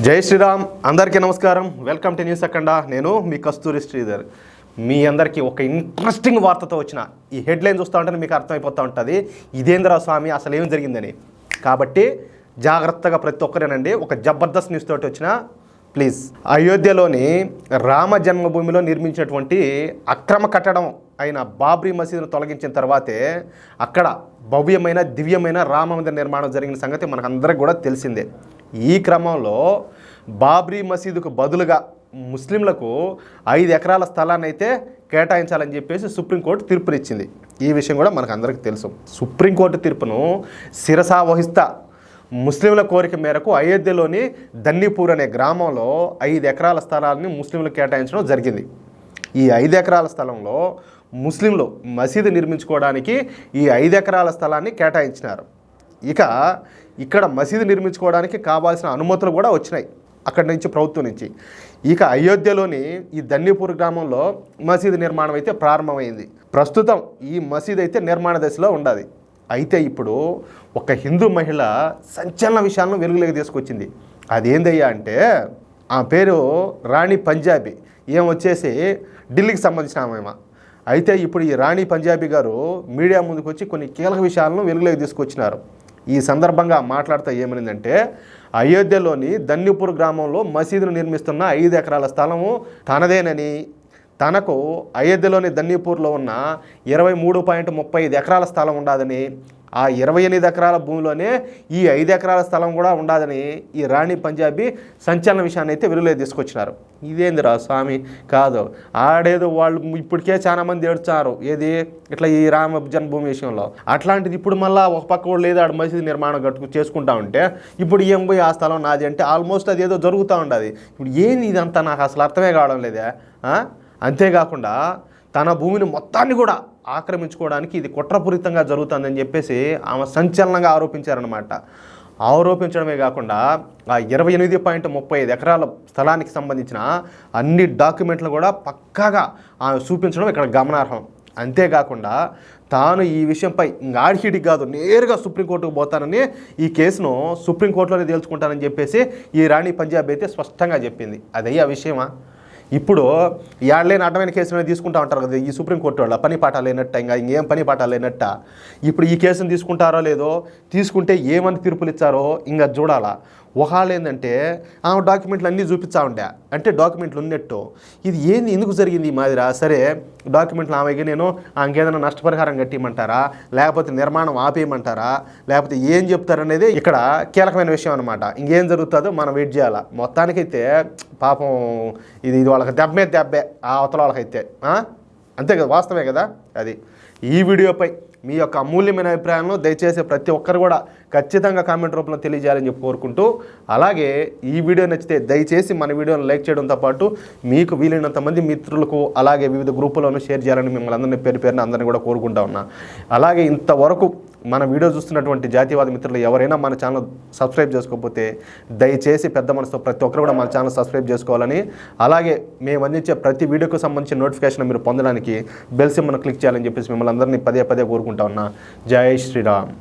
జై శ్రీరామ్. అందరికీ నమస్కారం. వెల్కమ్ టు న్యూస్ అఖండ. నేను మీ కస్తూరి శ్రీధర్. మీ అందరికీ ఒక ఇంట్రెస్టింగ్ వార్తతో వచ్చిన ఈ హెడ్లైన్ చూస్తూ ఉంటే మీకు అర్థమైపోతూ ఉంటుంది ఇదేంద్ర స్వామి అసలు ఏం జరిగిందని. కాబట్టి జాగ్రత్తగా ప్రతి ఒక్కరేనండి. ఒక జబర్దస్త్ న్యూస్ తోటి వచ్చిన ప్లీజ్. అయోధ్యలోని రామ జన్మభూమిలో నిర్మించినటువంటి అక్రమ కట్టడం అయిన బాబ్రీ మసీదును తొలగించిన తర్వాతే అక్కడ భవ్యమైన దివ్యమైన రామ మందిర నిర్మాణం జరిగిన సంగతి మనకందరికి కూడా తెలిసిందే. ఈ క్రమంలో బాబ్రీ మసీదుకు బదులుగా ముస్లింలకు 5 ఎకరాల స్థలాన్ని అయితే కేటాయించాలని చెప్పేసి సుప్రీంకోర్టు తీర్పునిచ్చింది. ఈ విషయం కూడా మనకు అందరికీ తెలుసు. సుప్రీంకోర్టు తీర్పును శిరసా వహిస్తా ముస్లింల కోరిక మేరకు అయోధ్యలోని దన్నీపూర్ అనే గ్రామంలో 5 ఎకరాల స్థలాన్ని ముస్లింలకు కేటాయించడం జరిగింది. ఈ 5 ఎకరాల స్థలంలో ముస్లింలు మసీదు నిర్మించుకోవడానికి ఈ 5 ఎకరాల స్థలాన్ని కేటాయించినారు. ఇక్కడ మసీదు నిర్మించుకోవడానికి కావాల్సిన అనుమతులు కూడా వచ్చినాయి అక్కడి నుంచి, ప్రభుత్వం నుంచి. అయోధ్యలోని ఈ దన్నీపూర్ గ్రామంలో మసీదు నిర్మాణం అయితే ప్రారంభమైంది. ప్రస్తుతం ఈ మసీదు అయితే నిర్మాణ దశలో ఉండాలి. అయితే ఇప్పుడు ఒక హిందూ మహిళ సంచలన విషయాలను వెలుగులోకి తీసుకొచ్చింది. అదేందయ్యా అంటే ఆ పేరు రాణి పంజాబీ. వచ్చేసి ఢిల్లీకి సంబంధించిన ఆమె. అయితే ఇప్పుడు ఈ రాణి పంజాబీ గారు మీడియా ముందుకు వచ్చి కొన్ని కీలక విషయాలను వెలుగులోకి తీసుకొచ్చినారు. ఈ సందర్భంగా మాట్లాడుతూ ఏమైందంటే అయోధ్యలోని దన్నీపూర్ గ్రామంలో మసీదును నిర్మిస్తున్న 5 ఎకరాల స్థలము తనదేనని, తనకు అయోధ్యలోని దన్నీపూర్లో ఉన్న 23.35 ఎకరాల స్థలం ఉండదని, ఆ 28 ఎకరాల భూమిలోనే ఈ 5 ఎకరాల స్థలం కూడా ఉండదని ఈ రాణి పంజాబీ సంచలన విషయాన్ని అయితే వెలుగులోకి తీసుకొచ్చినారు. ఇదేందిరా స్వామి కాదు, ఆడేదో వాళ్ళు ఇప్పటికే చాలా మంది ఏడ్చారు ఇట్లా ఈ రామ జన్మభూమి విషయంలో. అట్లాంటిది ఇప్పుడు మళ్ళీ ఒక పక్క వాళ్ళు ఏదో ఆడ మసీదు నిర్మాణం చేసుకుంటా ఉంటే ఇప్పుడు ఏం పోయి ఆ స్థలం నాది అంటే ఆల్మోస్ట్ అది ఏదో జరుగుతూ ఉండదు. ఇప్పుడు ఏంది ఇదంతా నాకు అసలు అర్థమే కావడం లేదే. అంతేకాకుండా తన భూమిని మొత్తాన్ని కూడా ఆక్రమించుకోవడానికి ఇది కుట్రపూరితంగా జరుగుతుందని చెప్పేసి ఆమె సంచలనంగా ఆరోపించారనమాట. ఆరోపించడమే కాకుండా ఆ 28.35 ఎకరాల స్థలానికి సంబంధించిన అన్ని డాక్యుమెంట్లు కూడా పక్కాగా ఆమె చూపించడం ఇక్కడ గమనార్హం. అంతేకాకుండా తాను ఈ విషయంపై ఆడిహిడికి కాదు నేరుగా సుప్రీంకోర్టుకు పోతానని, ఈ కేసును సుప్రీంకోర్టులోనే తేల్చుకుంటానని చెప్పేసి ఈ రాణి పంజాబ్ అయితే స్పష్టంగా చెప్పింది. అదయ్యా విషయమా? ఇప్పుడు ఏడలేని అడ్డమైన కేసులు తీసుకుంటా ఉంటారు కదా ఈ సుప్రీంకోర్టు వాళ్ళ, పని పాఠ లేనట్ట, ఇంకేం పని పాఠ లేనట్ట. ఇప్పుడు ఈ కేసును తీసుకుంటారో లేదో, తీసుకుంటే ఏమని తీర్పులు ఇచ్చారో ఇంకా చూడాలా. ఒకళ్ళు ఏంటంటే ఆమె డాక్యుమెంట్లు అన్నీ చూపించా ఉండే, అంటే డాక్యుమెంట్లు ఉన్నట్టు. ఇది ఏంది, ఎందుకు జరిగింది ఈ మాదిరా? సరే డాక్యుమెంట్లు ఆమెకి నేను ఆమెకేదైనా నష్టపరిహారం కట్టిమంటారా, లేకపోతే నిర్మాణం ఆపేయమంటారా, లేకపోతే ఏం చెప్తారనేది ఇక్కడ కీలకమైన విషయం అనమాట. ఇంకేం జరుగుతుందో మనం వెయిట్ చేయాలా. మొత్తానికైతే పాపం ఇది వాళ్ళకి దెబ్బే ఆ అవతల వాళ్ళకైతే అంతే కదా, వాస్తవే కదా. అది ఈ వీడియోపై మీ యొక్క అమూల్యమైన అభిప్రాయాలను దయచేసి ప్రతి ఒక్కరు కూడా ఖచ్చితంగా కామెంట్ రూపంలో తెలియజేయాలని చెప్పి కోరుకుంటూ, అలాగే ఈ వీడియో నచ్చితే దయచేసి మన వీడియోను లైక్ చేయడంతో పాటు మీకు వీలైనంత మంది మిత్రులకు అలాగే వివిధ గ్రూపులను షేర్ చేయాలని మిమ్మల్ని అందరినీ పేరున అందరినీ కూడా కోరుకుంటా ఉన్నా. అలాగే ఇంతవరకు మన వీడియో చూస్తున్నటువంటి జాతీయవాద మిత్రులు ఎవరైనా మన ఛానల్ సబ్స్క్రైబ్ చేసుకోకపోతే దయచేసి పెద్ద మనసుతో ప్రతి ఒక్కరు కూడా మన ఛానల్ సబ్స్క్రైబ్ చేసుకోవాలని, అలాగే మేము అందించే ప్రతి వీడియోకు సంబంధించిన నోటిఫికేషన్ మీరు పొందడానికి బెల్ సింబల్ను క్లిక్ చేయాలని చెప్పేసి మిమ్మల్ని అందరినీ పదే కోరుకుంటా ఉన్నా. జై శ్రీరామ్.